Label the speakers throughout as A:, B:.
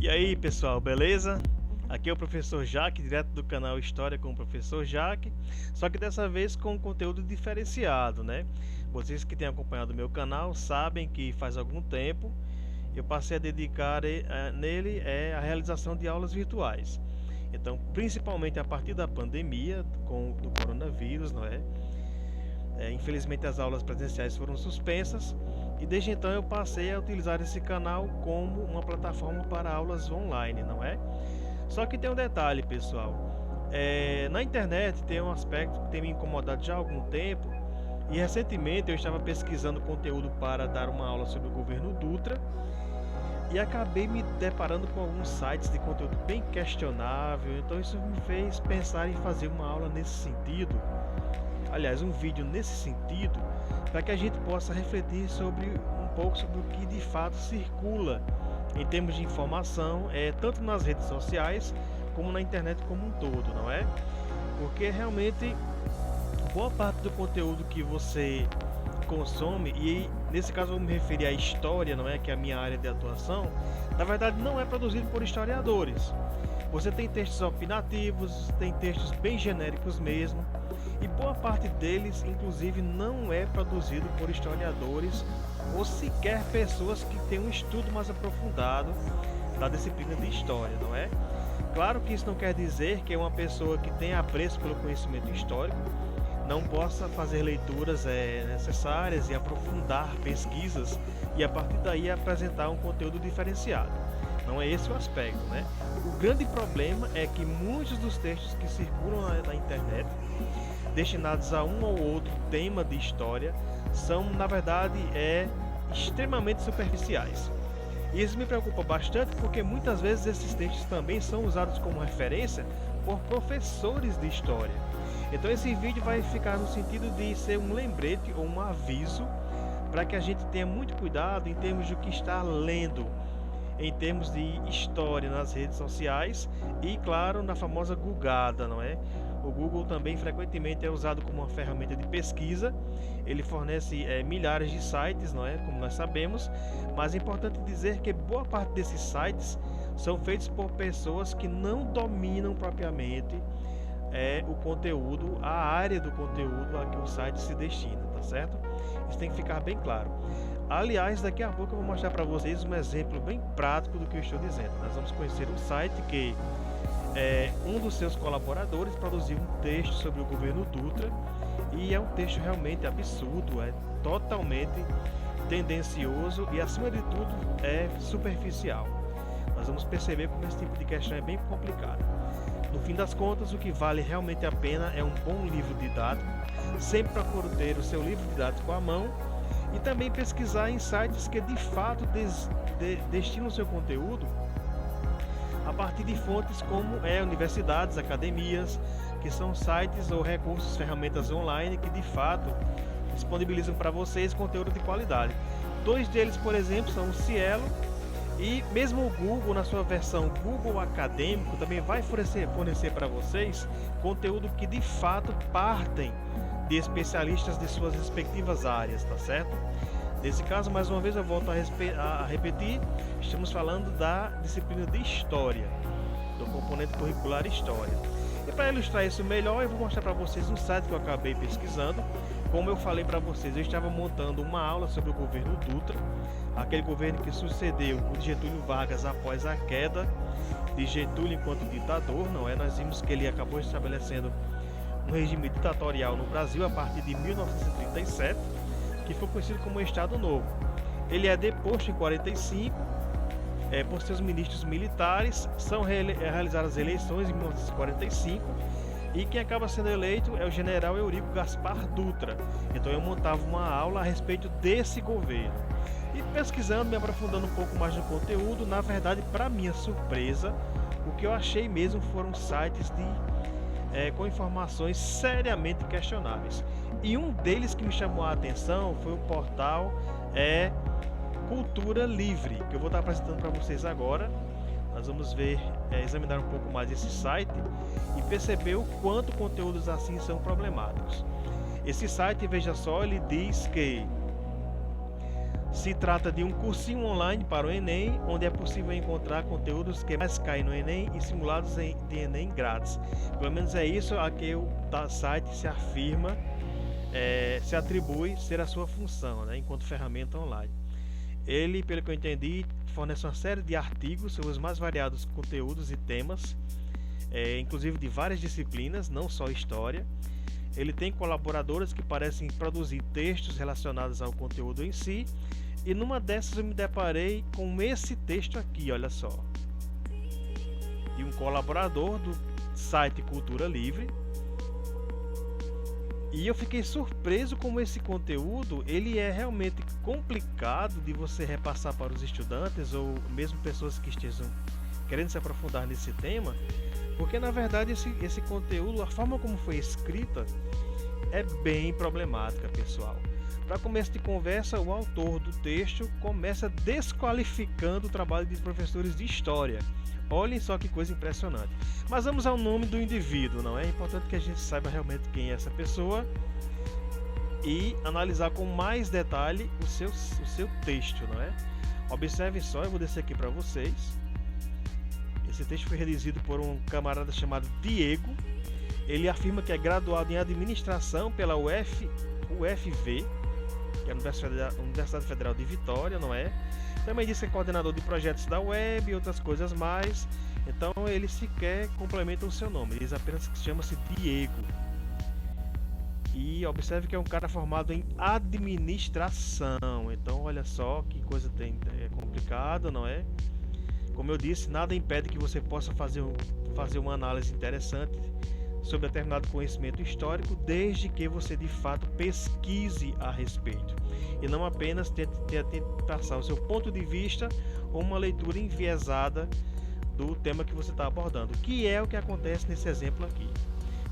A: E aí pessoal, beleza? Aqui é o professor Jaque, direto do canal História com o professor Jaque, só que dessa vez com um conteúdo diferenciado, né? Vocês que têm acompanhado o meu canal sabem que faz algum tempo eu passei a dedicar nele a realização de aulas virtuais. Então, principalmente a partir da pandemia do coronavírus, não é? Infelizmente as aulas presenciais foram suspensas e desde então eu passei a utilizar esse canal como uma plataforma para aulas online, não é? Só que tem um detalhe, pessoal. Na internet tem um aspecto que tem me incomodado já há algum tempo e recentemente eu estava pesquisando conteúdo para dar uma aula sobre o governo Dutra e acabei me deparando com alguns sites de conteúdo bem questionável. Então isso me fez pensar em fazer uma aula nesse sentido, aliás, um vídeo nesse sentido, para que a gente possa refletir sobre um pouco sobre o que de fato circula em termos de informação, tanto nas redes sociais como na internet como um todo, não é? Porque realmente boa parte do conteúdo que você consome, e nesse caso eu vou me referir à história, não é, que é a minha área de atuação, na verdade não é produzido por historiadores. Você tem textos opinativos, tem textos bem genéricos mesmo, e boa parte deles, inclusive, não é produzido por historiadores ou sequer pessoas que têm um estudo mais aprofundado da disciplina de história, não é? Claro que isso não quer dizer que uma pessoa que tem apreço pelo conhecimento histórico não possa fazer leituras necessárias e aprofundar pesquisas e a partir daí apresentar um conteúdo diferenciado. Não é esse o aspecto, né? O grande problema é que muitos dos textos que circulam na internet, destinados a um ou outro tema de história, são, na verdade, extremamente superficiais. E isso me preocupa bastante porque muitas vezes esses textos também são usados como referência por professores de história. Então esse vídeo vai ficar no sentido de ser um lembrete ou um aviso para que a gente tenha muito cuidado em termos do que está lendo, em termos de história nas redes sociais e, claro, na famosa Googada, não é? O Google também frequentemente é usado como uma ferramenta de pesquisa. Ele fornece milhares de sites, não é? Como nós sabemos, mas é importante dizer que boa parte desses sites são feitos por pessoas que não dominam propriamente o conteúdo, a área do conteúdo a que o site se destina, tá certo? Isso tem que ficar bem claro. Aliás, daqui a pouco eu vou mostrar para vocês um exemplo bem prático do que eu estou dizendo. Nós vamos conhecer um site que um dos seus colaboradores produziu um texto sobre o governo Dutra e é um texto realmente absurdo, é totalmente tendencioso e, acima de tudo, é superficial. Nós vamos perceber como esse tipo de questão é bem complicado. No fim das contas, o que vale realmente a pena é um bom livro didático. Sempre procure ter o seu livro didático à mão e também pesquisar em sites que de fato destinam o seu conteúdo a partir de fontes como universidades, academias, que são sites ou recursos, ferramentas online que de fato disponibilizam para vocês conteúdo de qualidade. Dois deles, por exemplo, são o Cielo e mesmo o Google, na sua versão Google Acadêmico, também vai fornecer para vocês conteúdo que de fato partem de especialistas de suas respectivas áreas, tá certo? Nesse caso, mais uma vez eu volto a repetir, estamos falando da disciplina de História, do componente curricular História. E para ilustrar isso melhor, eu vou mostrar para vocês um site que eu acabei pesquisando. Como eu falei para vocês, eu estava montando uma aula sobre o governo Dutra, aquele governo que sucedeu o de Getúlio Vargas após a queda de Getúlio enquanto ditador, não é? Nós vimos que ele acabou estabelecendo um regime ditatorial no Brasil a partir de 1937, que foi conhecido como Estado Novo. Ele é deposto em 45 por seus ministros militares, são realizadas eleições em 1945 e quem acaba sendo eleito é o general Eurico Gaspar Dutra. Então eu montava uma aula a respeito desse governo. E pesquisando, me aprofundando um pouco mais no conteúdo, na verdade, para minha surpresa, o que eu achei mesmo foram sites com informações seriamente questionáveis. E um deles que me chamou a atenção foi o portal Cultura Livre, que eu vou estar apresentando para vocês agora. Nós vamos ver, examinar um pouco mais esse site e perceber o quanto conteúdos assim são problemáticos. Esse site, veja só, ele diz que Se trata de um cursinho online para o Enem, onde é possível encontrar conteúdos que mais caem no Enem e simulados de Enem grátis. Pelo menos é isso a que o site se afirma, se atribui ser a sua função, né, enquanto ferramenta online. Ele, pelo que eu entendi, fornece uma série de artigos sobre os mais variados conteúdos e temas, inclusive de várias disciplinas, não só história. Ele tem colaboradores que parecem produzir textos relacionados ao conteúdo em si, e numa dessas eu me deparei com esse texto aqui, olha só, de um colaborador do site Cultura Livre. E eu fiquei surpreso como esse conteúdo ele é realmente complicado de você repassar para os estudantes ou mesmo pessoas que estejam querendo se aprofundar nesse tema, porque na verdade esse conteúdo, a forma como foi escrita, é bem problemática, pessoal. Para começo de conversa, o autor do texto começa desqualificando o trabalho de professores de história. Olhem só que coisa impressionante. Mas vamos ao nome do indivíduo, não é? É importante que a gente saiba realmente quem é essa pessoa e analisar com mais detalhe o seu texto, não é? Observem só, eu vou descer aqui para vocês. Esse texto foi redigido por um camarada chamado Diego. Ele afirma que é graduado em administração pela UFV, que é a Universidade Federal de Vitória, não é? Também diz que é coordenador de projetos da web e outras coisas mais. Então ele sequer complementa o seu nome, ele diz apenas que chama-se Diego. E observe que é um cara formado em administração. Então olha só que coisa complicada, não é? Como eu disse, nada impede que você possa fazer uma análise interessante sobre determinado conhecimento histórico, desde que você de fato pesquise a respeito e não apenas tente passar o seu ponto de vista ou uma leitura enviesada do tema que você está abordando, que é o que acontece nesse exemplo aqui.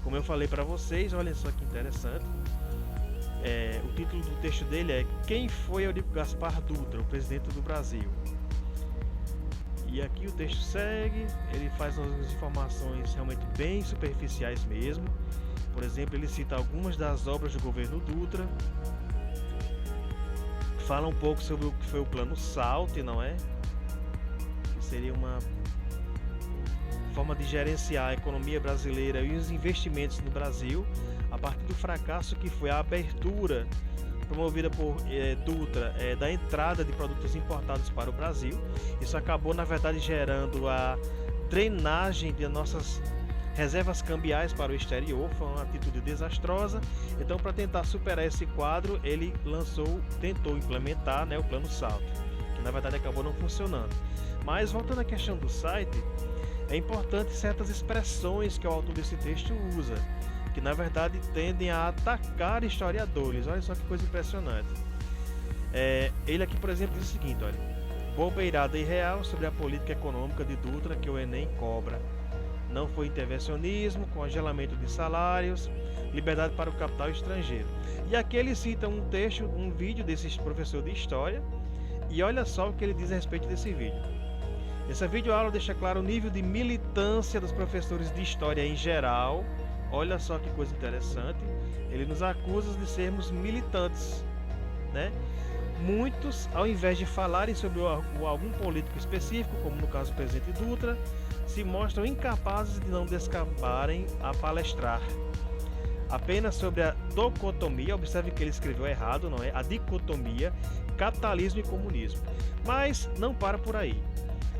A: Como eu falei para vocês, olhem só que interessante, o título do texto dele é Quem foi Eurico Gaspar Dutra, o presidente do Brasil? E aqui o texto segue, ele faz algumas informações realmente bem superficiais mesmo. Por exemplo, ele cita algumas das obras do governo Dutra, fala um pouco sobre o que foi o Plano SALT, não é? Que seria uma forma de gerenciar a economia brasileira e os investimentos no Brasil, a partir do fracasso que foi a abertura promovida por Dutra da entrada de produtos importados para o Brasil. Isso acabou na verdade gerando a drenagem de nossas reservas cambiais para o exterior. Foi uma atitude desastrosa. Então, para tentar superar esse quadro, ele tentou implementar, né, o Plano SALT, que na verdade acabou não funcionando. Mas voltando à questão do site, é importante certas expressões que o autor desse texto usa, que na verdade tendem a atacar historiadores. Olha só que coisa impressionante. Ele aqui, por exemplo, diz o seguinte, olha: bobeirada irreal sobre a política econômica de Dutra que o Enem cobra. Não foi intervencionismo, congelamento de salários, liberdade para o capital estrangeiro. E aqui ele cita um vídeo desse professor de história, e olha só o que ele diz a respeito desse vídeo. Essa videoaula deixa claro o nível de militância dos professores de história em geral. Olha só que coisa interessante. Ele nos acusa de sermos militantes, né? Muitos, ao invés de falarem sobre algum político específico, como no caso do presidente Dutra, se mostram incapazes de não descabarem a palestrar. Apenas sobre a dicotomia, observe que ele escreveu errado, não é? A dicotomia, capitalismo e comunismo. Mas não para por aí.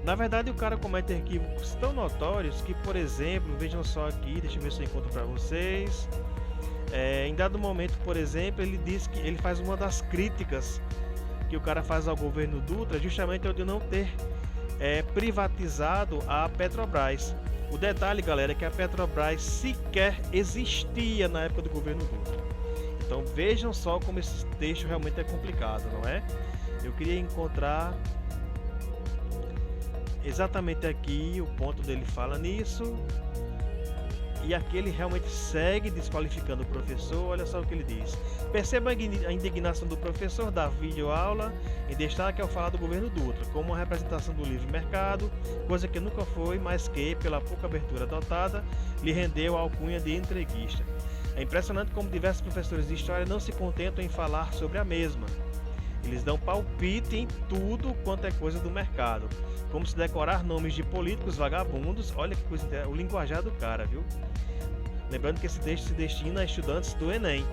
A: Na verdade, o cara comete equívocos tão notórios que, por exemplo, vejam só aqui, deixa eu ver se eu encontro para vocês. Em dado momento, por exemplo, ele diz que ele faz uma das críticas que o cara faz ao governo Dutra, justamente de não ter privatizado a Petrobras. O detalhe, galera, é que a Petrobras sequer existia na época do governo Dutra. Então vejam só como esse texto realmente é complicado, não é? Eu queria encontrar exatamente aqui o ponto dele fala nisso. E aqui ele realmente segue desqualificando o professor. Olha só o que ele diz: perceba a indignação do professor da videoaula em destaque ao falar do governo Dutra como uma representação do livre mercado, coisa que nunca foi, mas que, pela pouca abertura adotada, lhe rendeu a alcunha de entreguista. É impressionante como diversos professores de história não se contentam em falar sobre a mesma. Eles dão palpite em tudo quanto é coisa do mercado, como se decorar nomes de políticos vagabundos. Olha que coisa interessante, o linguajar do cara, viu? Lembrando que esse texto se destina a estudantes do Enem.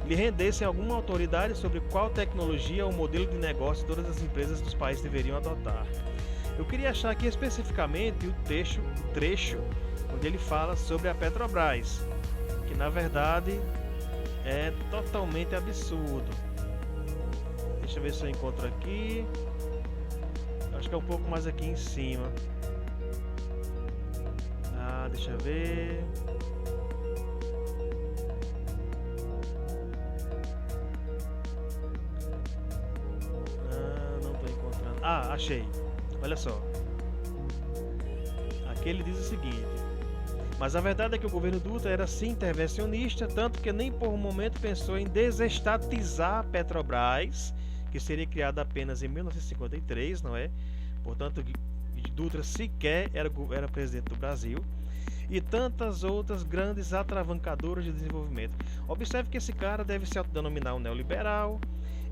A: Lhe rendessem alguma autoridade sobre qual tecnologia ou modelo de negócio todas as empresas dos países deveriam adotar. Eu queria achar aqui especificamente o trecho onde ele fala sobre a Petrobras, que na verdade é totalmente absurdo. Deixa eu ver se eu encontro aqui. Acho que é um pouco mais aqui em cima. Deixa eu ver. Não estou encontrando. Achei. Olha só. Aqui ele diz o seguinte: mas a verdade é que o governo Dutra era sim intervencionista, tanto que nem por um momento pensou em desestatizar a Petrobras, que seria criada apenas em 1953, não é? Portanto, Dutra sequer era presidente do Brasil, e tantas outras grandes atravancadoras de desenvolvimento. Observe que esse cara deve se autodenominar um neoliberal,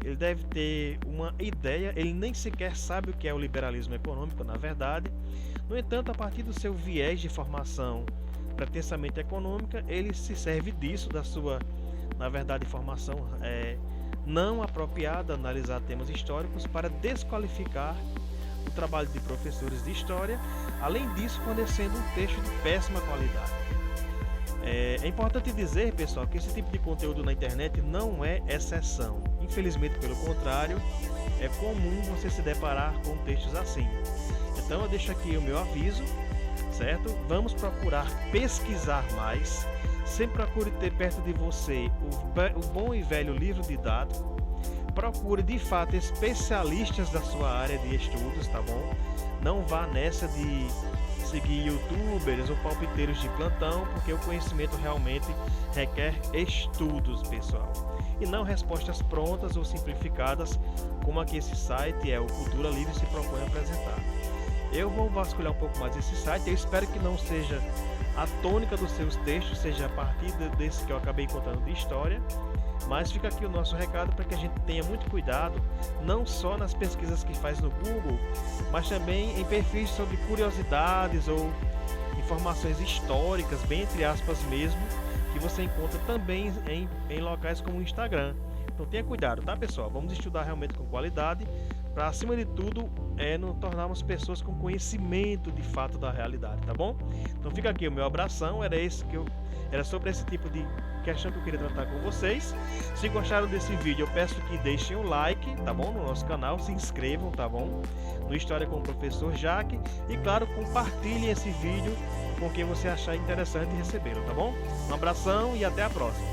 A: ele deve ter uma ideia, ele nem sequer sabe o que é o liberalismo econômico, na verdade. No entanto, a partir do seu viés de formação pretensamente econômica, ele se serve disso, da sua, na verdade, formação não apropriada a analisar temas históricos, para desqualificar o trabalho de professores de história, além disso fornecendo um texto de péssima qualidade. É importante dizer, pessoal, que esse tipo de conteúdo na internet não é exceção. Infelizmente, pelo contrário, é comum você se deparar com textos assim. Então eu deixo aqui o meu aviso, certo? Vamos procurar pesquisar mais. Sempre procure ter perto de você o bom e velho livro didático. Procure de fato especialistas da sua área de estudos, tá bom? Não vá nessa de seguir youtubers ou palpiteiros de plantão, porque o conhecimento realmente requer estudos, pessoal, e não respostas prontas ou simplificadas como aqui esse site o Cultura Livre se propõe a apresentar. Eu vou vasculhar um pouco mais esse site. Eu espero que não seja a tônica dos seus textos, seja a partir desse que eu acabei encontrando de história. Mas fica aqui o nosso recado para que a gente tenha muito cuidado, não só nas pesquisas que faz no Google, mas também em perfis sobre curiosidades ou informações históricas, bem entre aspas mesmo, que você encontra também em locais como o Instagram. Então tenha cuidado, tá, pessoal? Vamos estudar realmente com qualidade, para acima de tudo nos tornarmos pessoas com conhecimento de fato da realidade, tá bom? Então fica aqui o meu abração, era sobre esse tipo de questão que eu queria tratar com vocês. Se gostaram desse vídeo, eu peço que deixem um like, tá bom? No nosso canal, se inscrevam, tá bom? No História com o Professor Jaque. E claro, compartilhem esse vídeo com quem você achar interessante recebê-lo, tá bom? Um abração e até a próxima.